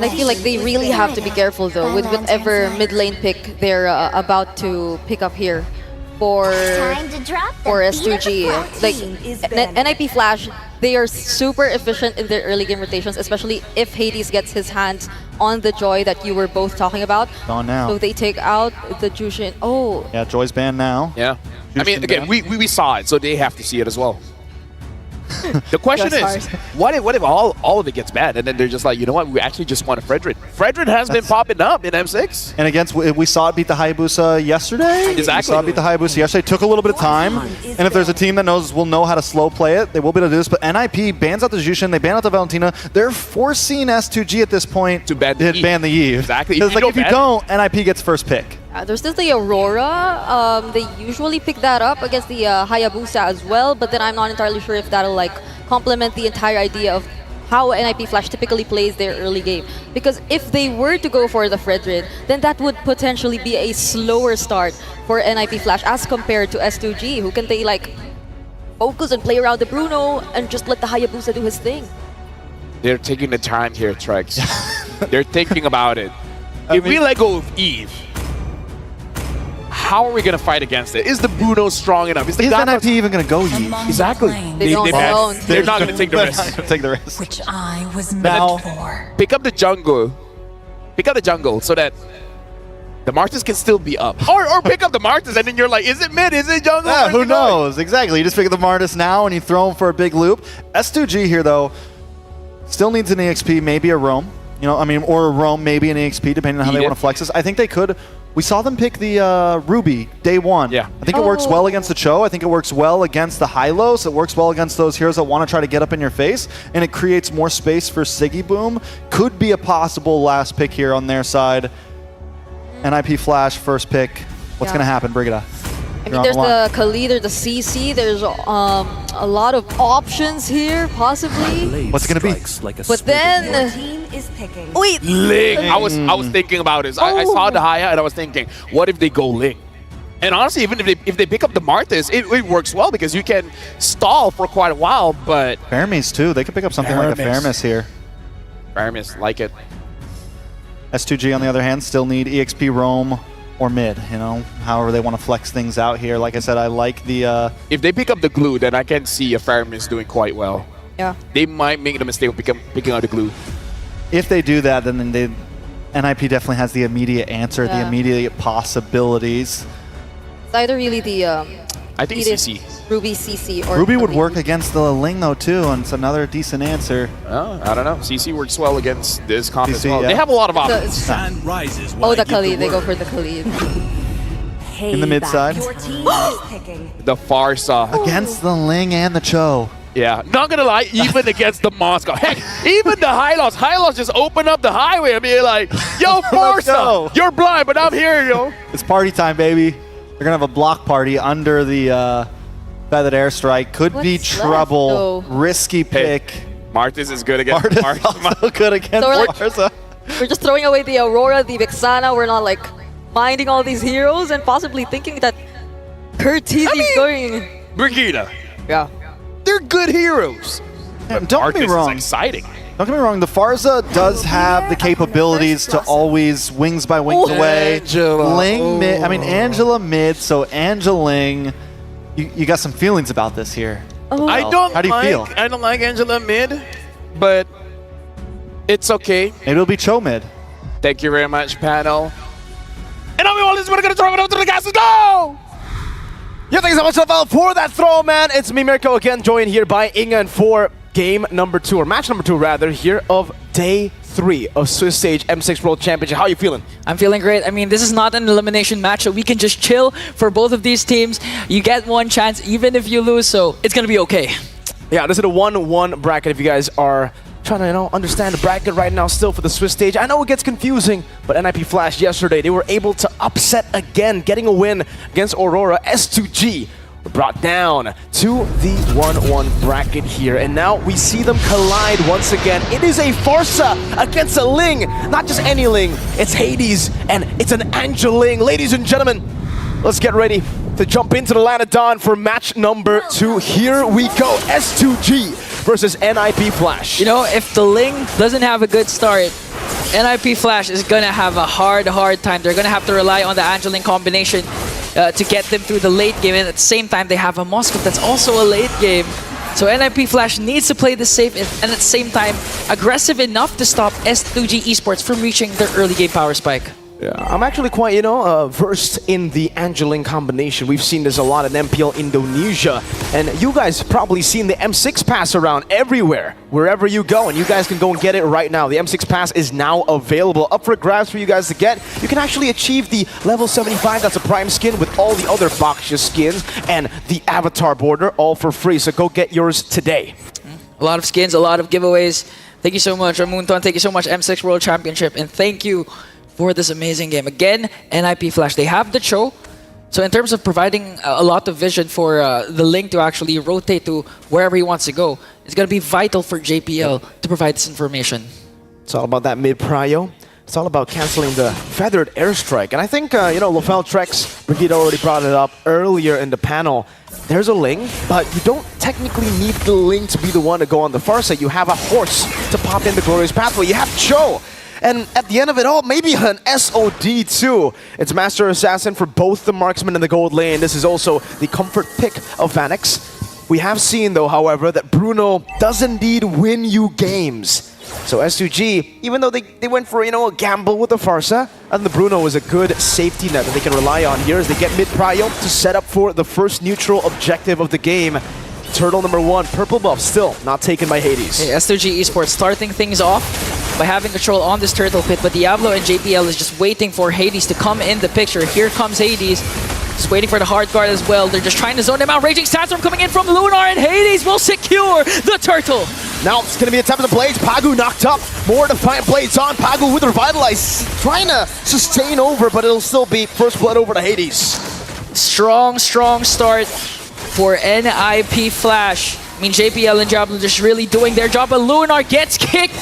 And I feel like they really have to be careful though with whatever mid lane pick they're about to pick up here for S2G. Like NIP Flash, they are super efficient in their early game rotations, especially if Hades gets his hands on the Joy that you were both talking about. Gone now. So they take out the Jushin. Oh. Yeah, Joy's banned now. Yeah. Jushin I mean, again, we saw it, so they have to see it as well. The question is, what if all of it gets bad, and then they're just like, you know what, we actually just want a Fredrin. Fredrin has been popping up in M6. And against, we saw it beat the Hayabusa yesterday. Exactly. We saw it beat the Hayabusa yesterday. Took a little bit of time. And if there's a team that will know how to slow play it, they will be able to do this. But NIP bans out the Jushin, they ban out the Valentina. They're forcing S2G at this point to ban the Eve. Exactly. Because like, if you don't, NIP gets first pick. There's still the Aurora. They usually pick that up against the Hayabusa as well, but then I'm not entirely sure if that'll like complement the entire idea of how NIP Flash typically plays their early game. Because if they were to go for the Fredrin, then that would potentially be a slower start for NIP Flash as compared to S2G, who can they like focus and play around the Bruno and just let the Hayabusa do his thing. They're taking the time here, Trex. They're thinking about it. If we let go of Eve, how are we going to fight against it? Is the Bruno strong enough? Is NIP even going to go Eve? Exactly. They're not going to take the risk. Take the risk. Which I was meant for. Pick up the jungle. Pick up the jungle so that the Martis can still be up. Or pick up the Martis and then you're like, is it mid? Is it jungle? Yeah, who knows? Exactly. You just pick up the Martis now and you throw him for a big loop. S2G here, though, still needs an EXP, maybe a roam. You know, I mean, or a roam, maybe an EXP, depending on how they want to flex this. I think they could. We saw them pick the Ruby day one. Yeah. I think it works well against the Cho. I think it works well against the Hylos. It works well against those heroes that want to try to get up in your face. And it creates more space for Siggy Boom. Could be a possible last pick here on their side. NIP Flash, first pick. What's going to happen, Brigida? I mean, there's the Khalid or the CC. There's a lot of options here, possibly. What's it going to be? But then... Wait! Ling! I was thinking about this. I saw the Haya and I was thinking, what if they go Ling? And honestly, even if they pick up the Martis, it works well because you can stall for quite a while, but... Faramis too. They could pick up something like a Faramis here. Faramis, like it. S2G, on the other hand, still need EXP roam or mid, you know, however they want to flex things out here. Like I said, I like the... If they pick up the glue, then I can see a Faramis doing quite well. Yeah. They might make the mistake of picking out the glue. If they do that, then NIP definitely has the immediate answer, the immediate possibilities. It's either really the... I think CC. Ruby CC or... Ruby would work against the Ling though too, and it's another decent answer. Oh, I don't know. CC works well against this comp as well. Yeah. They have a lot of options. Oh, the Khalid. They go for the Khalid. In the mid side. The Farsa. Against the Ling and the Cho. Yeah, not gonna lie, even against the Moscow. Heck, even the Hylos just open up the highway and be like, yo, Farsa, you're blind, but I'm here, yo. It's party time, baby. They're gonna have a block party under the Feathered Airstrike. Could be trouble. Risky pick. Hey, Martis is good against Martis. Also good against Farsa. We're just throwing away the Aurora, the Vexana. We're not like minding all these heroes and possibly thinking that Curtiz is going. Brigida. Yeah. They're good heroes. But don't get me wrong. Is exciting. Don't get me wrong. The Farsa does have the capabilities to always wings by wings away. Angela. Ling mid. I mean, Angela mid. So Angeling, you got some feelings about this here. Oh. How do you feel? I don't like Angela mid, but it's okay. Maybe it'll be Cho mid. Thank you very much, panel. And now we all just want to throw it up to the gas. Let's go! Yeah, thanks so much, Rafael, for that throw, man. It's me, Mirko, again, joined here by Ingan for game number 2, or match number 2, rather, here of day 3 of Swiss Stage M6 World Championship. How are you feeling? I'm feeling great. I mean, this is not an elimination match, so we can just chill for both of these teams. You get one chance, even if you lose, so it's going to be okay. Yeah, this is a 1-1 bracket if you guys are trying to, understand the bracket right now still for the Swiss Stage. I know it gets confusing, but NIP Flash yesterday, they were able to upset again, getting a win against Aurora. S2G were brought down to the 1-1 bracket here, and now we see them collide once again. It is a Farsa against a Ling, not just any Ling, it's Hades, and it's an Angeling. Ladies and gentlemen, let's get ready to jump into the Land of Dawn for match number 2. Here we go, S2G versus NIP Flash. You know, if the Ling doesn't have a good start, NIP Flash is going to have a hard time. They're going to have to rely on the Angeline combination to get them through the late game. And at the same time, they have a Moskov that's also a late game. So NIP Flash needs to play this safe and at the same time, aggressive enough to stop S2G Esports from reaching their early game power spike. Yeah, I'm actually quite, versed in the Angeline combination. We've seen this a lot in MPL Indonesia. And you guys probably seen the M6 pass around everywhere, wherever you go. And you guys can go and get it right now. The M6 pass is now available, up for grabs for you guys to get. You can actually achieve the level 75, that's a prime skin, with all the other Baksha skins and the avatar border, all for free. So go get yours today. A lot of skins, a lot of giveaways. Thank you so much, Ramunton. Thank you so much, M6 World Championship. And thank you for this amazing game. Again, NIP Flash, they have the Cho. So in terms of providing a lot of vision for the Link to actually rotate to wherever he wants to go, it's going to be vital for JPL to provide this information. It's all about that mid-prio. It's all about canceling the feathered airstrike. And I think, Lofel Trex, Brigitte already brought it up earlier in the panel. There's a Ling, but you don't technically need the Ling to be the one to go on the far side. You have a horse to pop in the Glorious Pathway. You have Cho. And at the end of it all, maybe an SOD too. It's Master Assassin for both the Marksman and the Gold Lane. This is also the comfort pick of Vanix. We have seen, though, however, that Bruno does indeed win you games. So S2G, even though they went for, a gamble with the Farsa, and the Bruno is a good safety net that they can rely on here as they get mid-prio to set up for the first neutral objective of the game. Turtle number 1, purple buff, still not taken by Hades. Hey, S2G Esports starting things off by having control on this turtle pit, but Diablo and JPL is just waiting for Hades to come in the picture. Here comes Hades, just waiting for the hard guard as well. They're just trying to zone him out. Raging Sandstorm coming in from Lunar, and Hades will secure the turtle. Now it's going to be a attempt of the Blades. Pagu knocked up. More Defiant Blades on. Pagu with Revitalize, trying to sustain over, but it'll still be first blood over to Hades. Strong start for NIP Flash. I mean, JPL and Diablo just really doing their job, but Lunar gets kicked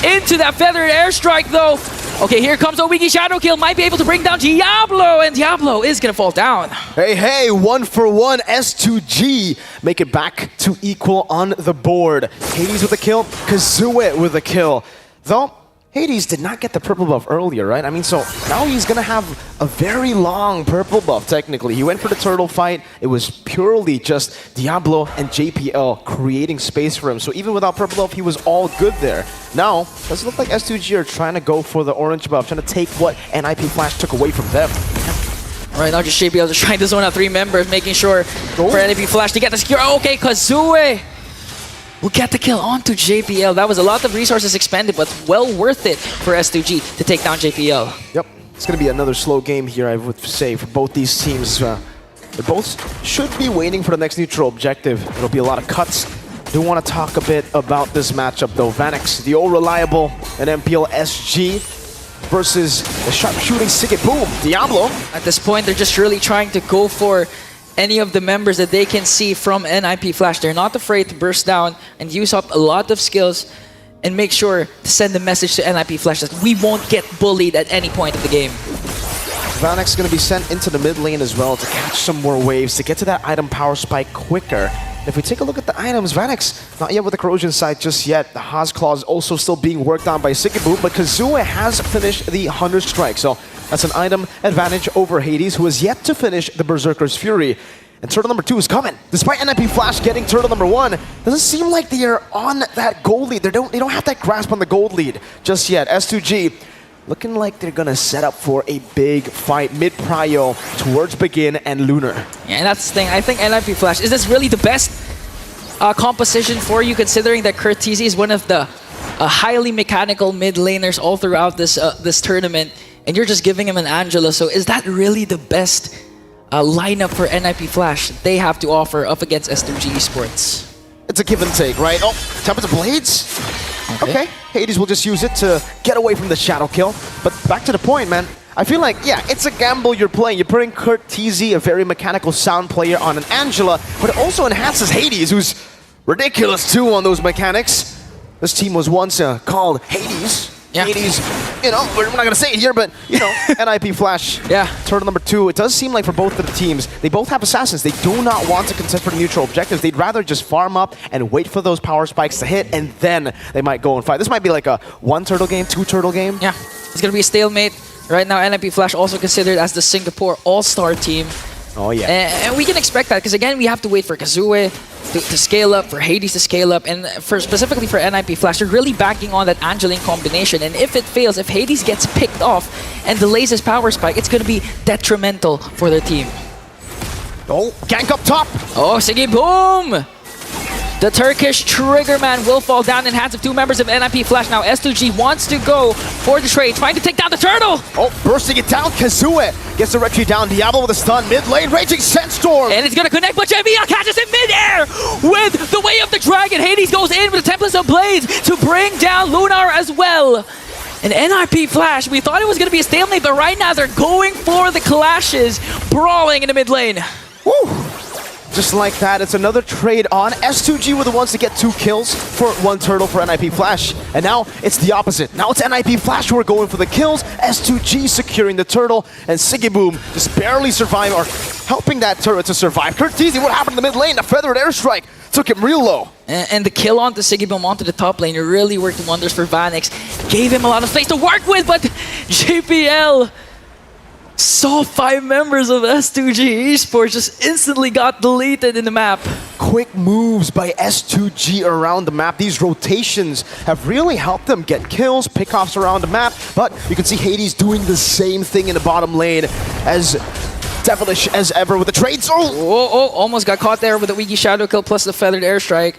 into that feathered airstrike though. Okay, here comes a Wiki Shadow Kill, might be able to bring down Diablo, and Diablo is gonna fall down. Hey, 1-for-1, S2G make it back to equal on the board. Hades with a kill, Kazue with a kill. Though, Hades did not get the purple buff earlier, right? I mean, so now he's gonna have a very long purple buff, technically. He went for the turtle fight. It was purely just Diablo and JPL creating space for him. So even without purple buff, he was all good there. Now, does it look like S2G are trying to go for the orange buff, trying to take what NIP Flash took away from them. Right now, just JPL just trying to zone out 3 members, making sure for NIP Flash to get the secure. Okay, Kazue will get the kill onto JPL. That was a lot of resources expended, but well worth it for S2G to take down JPL. Yep, it's going to be another slow game here, I would say, for both these teams. They both should be waiting for the next neutral objective. It'll be a lot of cuts. Do want to talk a bit about this matchup, though. Vanix, the old reliable, and MPL SG versus the sharpshooting Sigit Boom, Diablo. At this point, they're just really trying to go for any of the members that they can see from NIP Flash. They're not afraid to burst down and use up a lot of skills and make sure to send a message to NIP Flash that we won't get bullied at any point of the game. Vanix is going to be sent into the mid lane as well to catch some more waves, to get to that item power spike quicker. If we take a look at the items, Vanix, not yet with the corrosion side just yet. The Haas Claw is also still being worked on by Sikibu, but Kazue has finished the 100 strike. So that's an item advantage over Hades, who has yet to finish the Berserker's Fury. And turtle number 2 is coming. Despite NIP Flash getting turtle number 1, doesn't seem like they are on that gold lead. They don't have that grasp on the gold lead just yet. S2G looking like they're gonna set up for a big fight mid-prio towards Begin and Lunar. Yeah, and that's the thing. I think NIP Flash, is this really the best composition for you, considering that Curtizi is one of the highly mechanical mid laners all throughout this this tournament, and you're just giving him an Angela. So is that really the best lineup for NIP Flash they have to offer up against S2G Esports? It's a give and take, right? Oh, Tempest of Blades? Okay, Hades will just use it to get away from the shadow kill. But back to the point, man. I feel like, yeah, it's a gamble you're playing. You're putting Curtizi, a very mechanical sound player, on an Angela, but it also enhances Hades, who's ridiculous too on those mechanics. This team was once called Hades. Yeah. Hades, you know, we're not going to say it here, but, you know, NIP Flash. Yeah. Turtle number 2. It does seem like for both of the teams, they both have assassins. They do not want to contest for the neutral objectives. They'd rather just farm up and wait for those power spikes to hit, and then they might go and fight. This might be like a 1 turtle game, 2 turtle game. Yeah, it's going to be a stalemate. Right now, NIP Flash also considered as the Singapore All-Star team. Oh, yeah. And we can expect that because, again, we have to wait for Kazue to scale up, for Hades to scale up, and specifically for NIP Flash, they're really banking on that Angeline combination. And if it fails, if Hades gets picked off and delays his power spike, it's going to be detrimental for their team. Oh, gank up top. Oh, Sige Boom! The Turkish Triggerman will fall down in hands of 2 members of NIP Flash. Now S2G wants to go for the trade, trying to take down the turtle! Oh, bursting it down. Kazue gets the retreat down. Diablo with a stun. Mid lane, Raging Sandstorm. And it's gonna connect, but JBL catches it mid-air with the Way of the Dragon. Hades goes in with the Templars of Blades to bring down Lunar as well. And NIP Flash, we thought it was gonna be a stalemate, but right now they're going for the clashes, brawling in the mid lane. Woo. Just like that, it's another trade on. S2G were the ones to get 2 kills for 1 turtle for NIP Flash. And now it's the opposite. Now it's NIP Flash who are going for the kills. S2G securing the turtle. And Sigiboom just barely surviving, or helping that turret to survive. Curtizi, what happened in the mid lane? A feathered airstrike took him real low. And the kill onto Sigiboom onto the top lane, it really worked wonders for Vanix. Gave him a lot of space to work with, but JPL saw 5 members of S2G Esports just instantly got deleted in the map. Quick moves by S2G around the map. These rotations have really helped them get kills, pickoffs around the map, but you can see Hades doing the same thing in the bottom lane as devilish as ever with the trades. Oh, almost got caught there with the Wiki Shadow kill plus the feathered airstrike.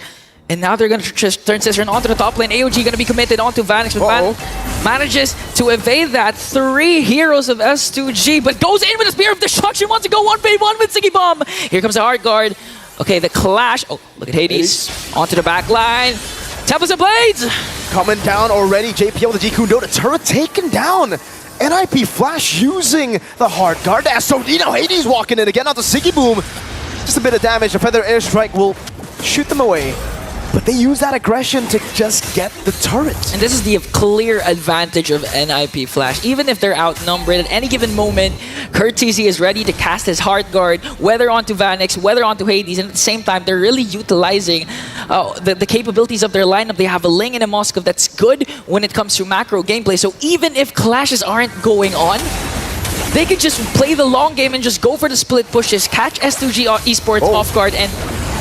And now they're going to just turn Ciceron onto the top lane. AOG going to be committed onto Vanix, but manages to evade that. 3 heroes of S2G, but goes in with a Spear of Destruction, wants to go 1v1 with Siggy Bomb. Here comes the Hard Guard. Okay, the clash. Oh, look at Hades. Onto the back line. Templars of Blades. Coming down already. JPL with the G-Kundo. The turret taken down. NIP Flash using the Hard Guard. SOD now. Hades walking in again onto Siggy Boom. Just a bit of damage. A Feather Airstrike will shoot them away. But they use that aggression to just get the turret. And this is the clear advantage of NIP Flash. Even if they're outnumbered at any given moment, Curtizi is ready to cast his Heart Guard, whether onto Vanix, whether onto Hades, and at the same time, they're really utilizing the capabilities of their lineup. They have a Ling and a Moskov that's good when it comes to macro gameplay. So even if clashes aren't going on, they could just play the long game and just go for the split pushes, catch S2G Esports off guard, and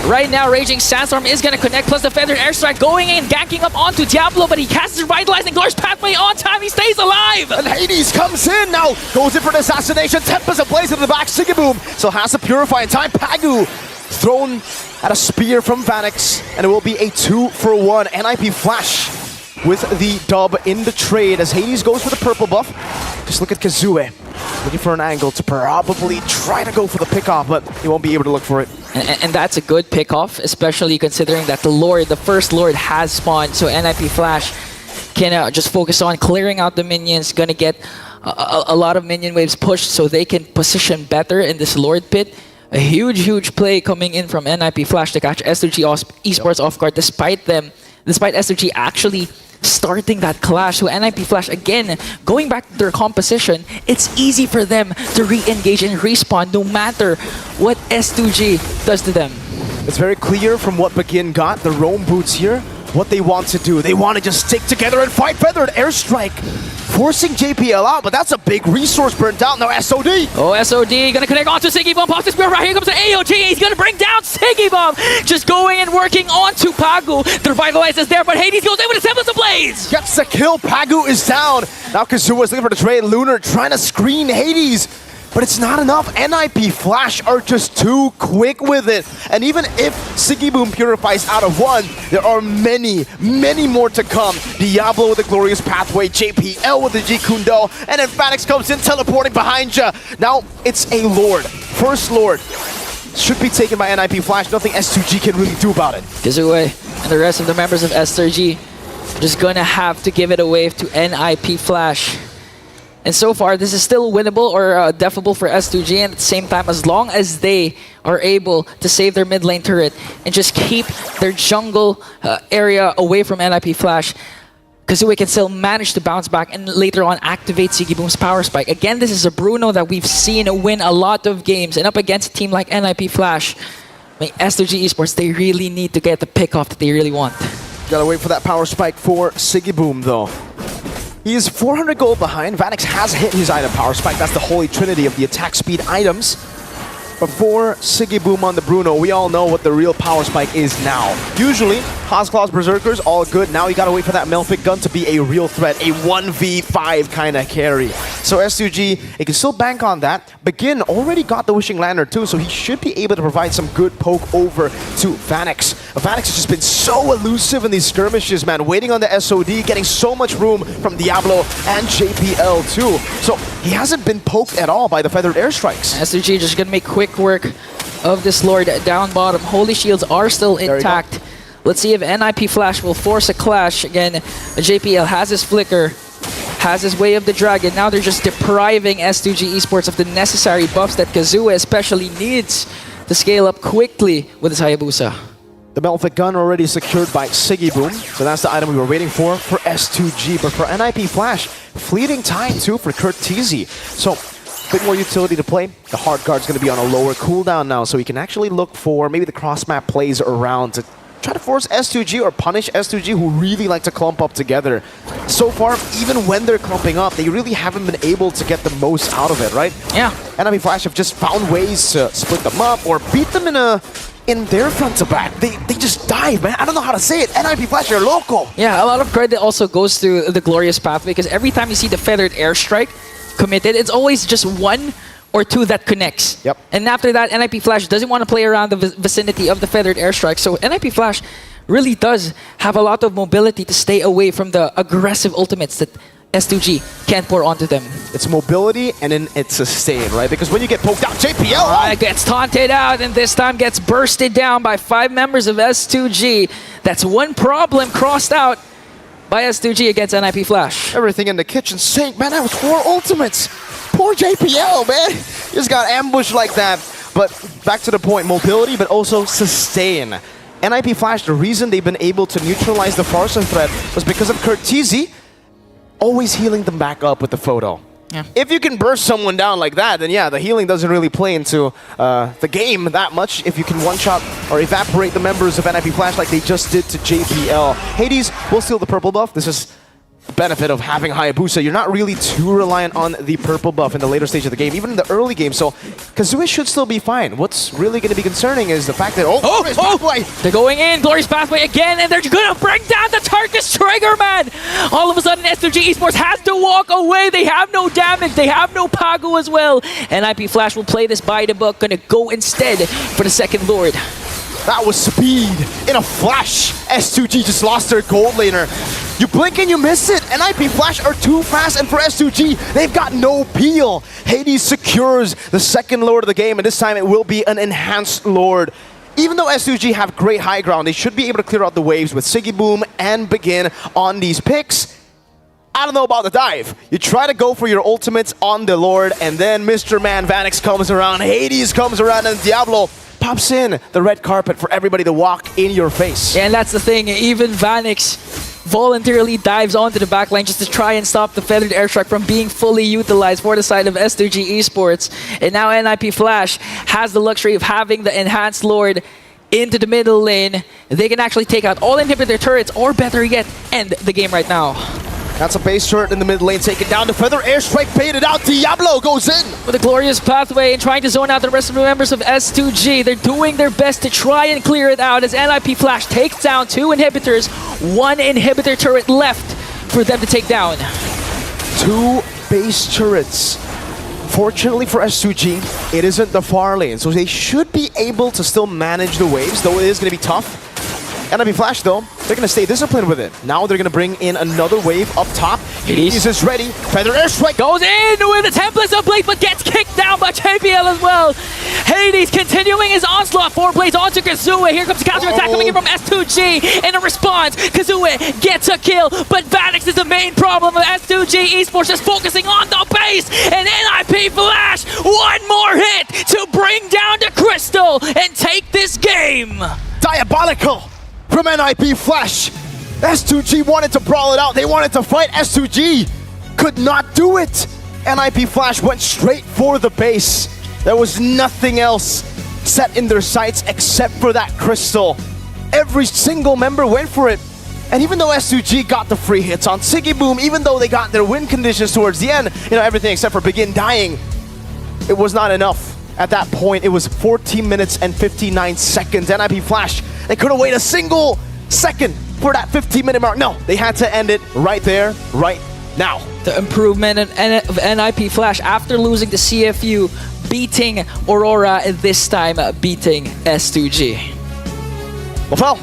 right now, Raging Sandstorm is going to connect, plus the Feathered Airstrike going in, ganking up onto Diablo, but he casts his Revitalizing Glorious Pathway on time. He stays alive! And Hades comes in now, goes in for an assassination. Tempest ablaze into the back, Sigiboom. So has to purify in time. Pagu thrown at a spear from Vanix, and it will be a 2-for-1. NIP Flash with the dub in the trade as Hades goes for the purple buff. Just look at Kazue, looking for an angle to probably try to go for the pickoff, but he won't be able to look for it. And that's a good pickoff, especially considering that the first Lord has spawned, so NIP Flash can just focus on clearing out the minions, gonna get a lot of minion waves pushed so they can position better in this Lord pit. A huge play coming in from NIP Flash to catch S2G Esports off guard, despite S2G actually starting that clash. So NIP Flash, again, going back to their composition, it's easy for them to re-engage and respawn no matter what S2G does to them. It's very clear from what Begin got, the Roam Boots here, what they want to do. They want to just stick together and fight. Feathered Airstrike, forcing JPL out, but that's a big resource burnt out. Now SOD. Oh, SOD gonna connect onto Siggy Bomb. Pops the spear right here comes the AOG. He's gonna bring down Siggy Bomb. Just going and working onto Pagu. The Revitalize is there, but Hades goes in with the Tempest of Blaze. Gets the kill. Pagu is down. Now Kazuha is looking for the trade. Lunar trying to screen Hades, but it's not enough. NIP Flash are just too quick with it. And even if Siggy Boom purifies out of 1, there are many more to come. Diablo with the Glorious Pathway, JPL with the G-Kundo, and then Vanix comes in, teleporting behind you. Now it's a Lord. First Lord. Should be taken by NIP Flash. Nothing S2G can really do about it. Kazue and the rest of the members of S2G just gonna have to give it away to NIP Flash. And so far, this is still winnable or defable for S2G, and at the same time, as long as they are able to save their mid lane turret and just keep their jungle area away from NIP Flash, Kazooie can still manage to bounce back and later on activate Siggy Boom's Power Spike. Again, this is a Bruno that we've seen win a lot of games, and up against a team like NIP Flash, I mean, S2G Esports, they really need to get the pick off that they really want. Gotta wait for that Power Spike for Siggy Boom, though. He is 400 gold behind. Vanix has hit his item Power Spike. That's the holy trinity of the attack speed items. But for Siggy Boom on the Bruno, we all know what the real Power Spike is now. Usually, Haasclaw's Berserkers, all good. Now you gotta wait for that Melfic gun to be a real threat, a 1v5 kind of carry. So S2G, he can still bank on that. Begin already got the Wishing Lantern too, so he should be able to provide some good poke over to Vanix. Vanix has just been so elusive in these skirmishes, man. Waiting on the SOD, getting so much room from Diablo and JPL too. So he hasn't been poked at all by the Feathered Airstrikes. S2G just gonna make quick work of this Lord down bottom. Holy Shields are still intact. Let's see if NIP Flash will force a clash. Again, JPL has his Flicker, has his Way of the Dragon. Now they're just depriving S2G Esports of the necessary buffs that Kazooie especially needs to scale up quickly with his Hayabusa. The Melfic gun already secured by Siggy Boom, so that's the item we were waiting for S2G. But for NIP Flash, fleeting time too for Curteezy. So a bit more utility to play. The hard guard's going to be on a lower cooldown now, so he can actually look for maybe the cross-map plays around to try to force S2G or punish S2G, who really like to clump up together. So far, even when they're clumping up, they really haven't been able to get the most out of it, right? Yeah. NIP Flash have just found ways to split them up or beat them in their front to back. They just dive, man. I don't know how to say it. NIP Flash are local. Yeah, a lot of credit also goes to the Glorious Pathway, because every time you see the Feathered Airstrike committed, it's always just one or two that connects. Yep. And after that, NIP Flash doesn't want to play around the vicinity of the Feathered Airstrike. So NIP Flash really does have a lot of mobility to stay away from the aggressive ultimates that S2G can't pour onto them. It's mobility and then it's sustain, right? Because when you get poked out, JPL gets taunted out and this time gets bursted down by 5 members of S2G. That's one problem crossed out by S2G against NIP Flash. Everything in the kitchen sink, man. That was 4 ultimates. Poor JPL, man. Just got ambushed like that. But back to the point, mobility, but also sustain. NIP Flash, the reason they've been able to neutralize the Farsa threat was because of Curteezy always healing them back up with the photo. Yeah. If you can burst someone down like that, then yeah, the healing doesn't really play into the game that much. If you can one-shot or evaporate the members of NIP Flash like they just did to JPL. Hades will steal the purple buff. This is the benefit of having Hayabusa. You're not really too reliant on the purple buff in the later stage of the game, even in the early game. So Kazooie should still be fine. What's really going to be concerning is the fact that Pathway. They're going in, Glorious Pathway again, and they're going to bring down the Tarkus Trigger, man. All of a sudden, S2G Esports has to walk away. They have no damage. They have no Pagu as well. NIP Flash will play this by the book. Going to go instead for the second Lord. That was speed in a flash. S2G just lost their gold laner. You blink and you miss it. NIP Flash are too fast, and for S2G, they've got no peel. Hades secures the second Lord of the game, and this time it will be an enhanced Lord. Even though S2G have great high ground, they should be able to clear out the waves with Siggy Boom and Begin on these picks. I don't know about the dive. You try to go for your ultimates on the Lord, and then Mr. Man Vanix comes around, Hades comes around, and Diablo pops in the red carpet for everybody to walk in your face. Yeah, and that's the thing. Even Vanix voluntarily dives onto the backline just to try and stop the Feathered Airstrike from being fully utilized for the side of S2G Esports. And now NIP Flash has the luxury of having the Enhanced Lord into the middle lane. They can actually take out all inhibitor turrets, or better yet, end the game right now. That's a base turret in the mid lane, taken down. The Feather Airstrike baited out. Diablo goes in. With a Glorious Pathway and trying to zone out the rest of the members of S2G. They're doing their best to try and clear it out as NIP Flash takes down 2 inhibitors. 1 inhibitor turret left for them to take down. 2 base turrets. Fortunately for S2G, it isn't the far lane, so they should be able to still manage the waves, though it is going to be tough. NIP Flash, though, they're going to stay disciplined with it. Now they're going to bring in another wave up top. Hades is ready. Feather Airstrike goes in with the Templars of Blade, but gets kicked down by JPL as well. Hades continuing his onslaught. 4 blades onto Kazooie. Here comes the counter-attack coming in from S2G. In a response, Kazooie gets a kill, but Vanix is the main problem of S2G Esports, just focusing on the base. And NIP Flash, 1 more hit to bring down the Crystal and take this game. Diabolical from NIP Flash. S2G wanted to brawl it out. They wanted to fight. S2G could not do it. NIP Flash went straight for the base. There was nothing else set in their sights except for that crystal. Every single member went for it. And even though S2G got the free hits on Siggy Boom, even though they got their win conditions towards the end, everything except for Begin dying, it was not enough. At that point, it was 14 minutes and 59 seconds. NIP Flash, they couldn't wait a single second for that 15-minute mark. No, they had to end it right there, right now. The improvement of NIP Flash after losing to CFU, beating Aurora, and this time beating S2G. Well,